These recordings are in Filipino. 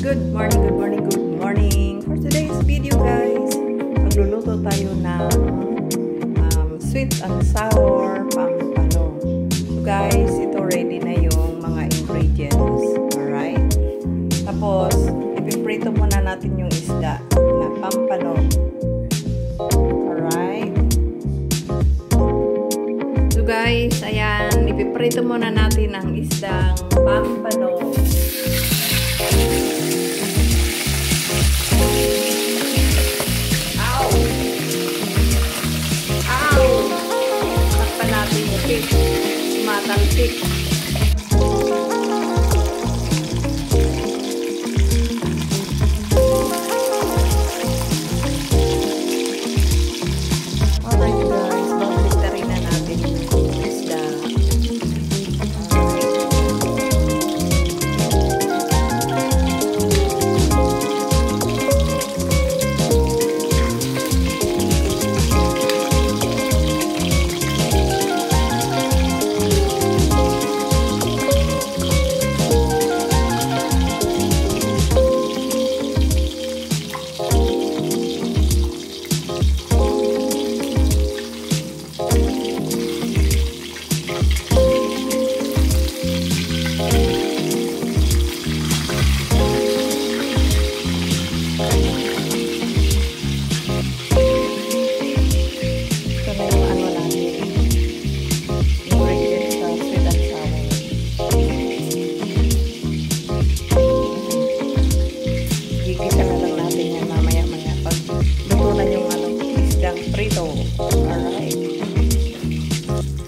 Good morning, good morning, good morning. For today's video guys, magluluto tayo ng sweet and sour pampano. So guys, ito ready na yung mga ingredients. Alright? Tapos, ipiprito muna natin yung isda na pampano. Alright? So guys, ayan, ipiprito muna natin ang isdang pampano. Matalsik. Alright guys, babalik na natin yung isda. Prito. Alright.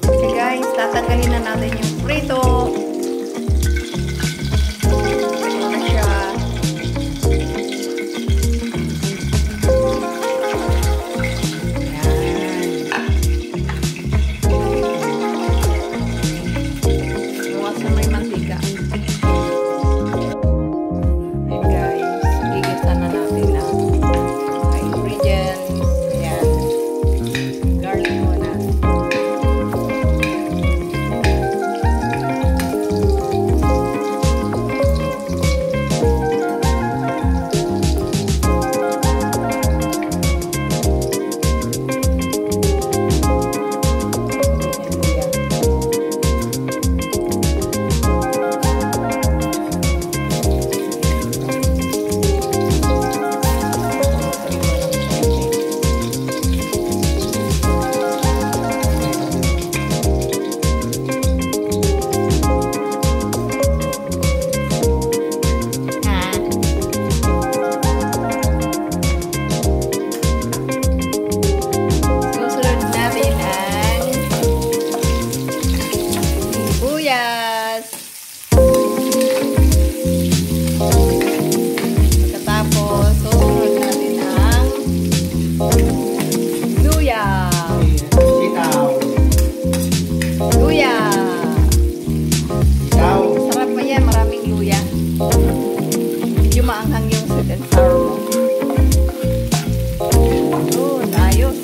Okay guys, tatanggalin na natin yung prito. Ito na siya. Ayan. Bukas na may mantika. Ayan guys, gigisa na natin ang ingredient. Pagkatapos, susunod natin ang luya. Luya. Sarap pa yan, maraming luya. Medyo maanghang yung sweet and sour mo. Yun, ayos.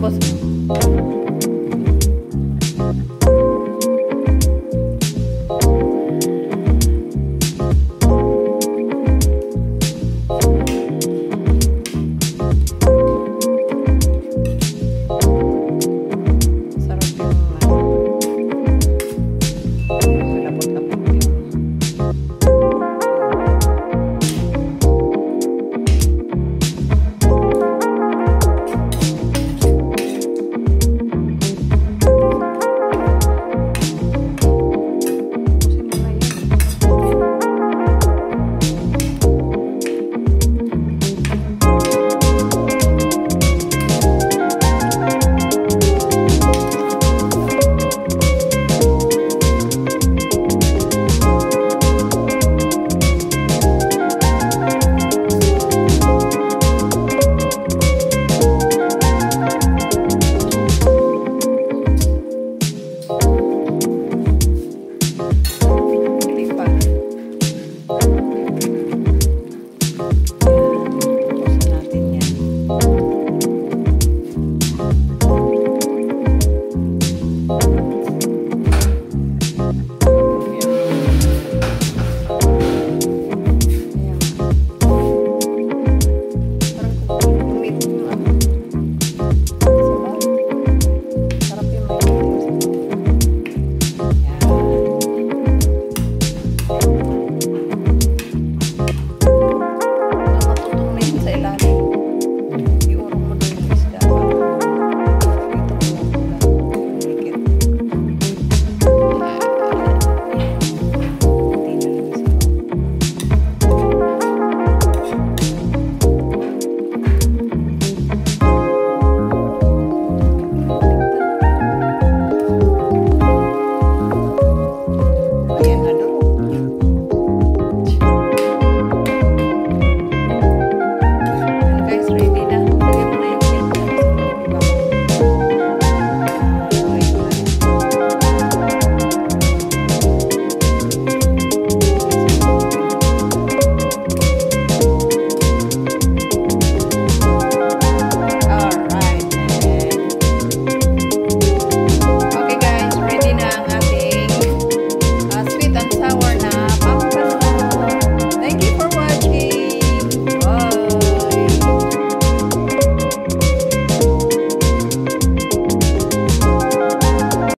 Tapos,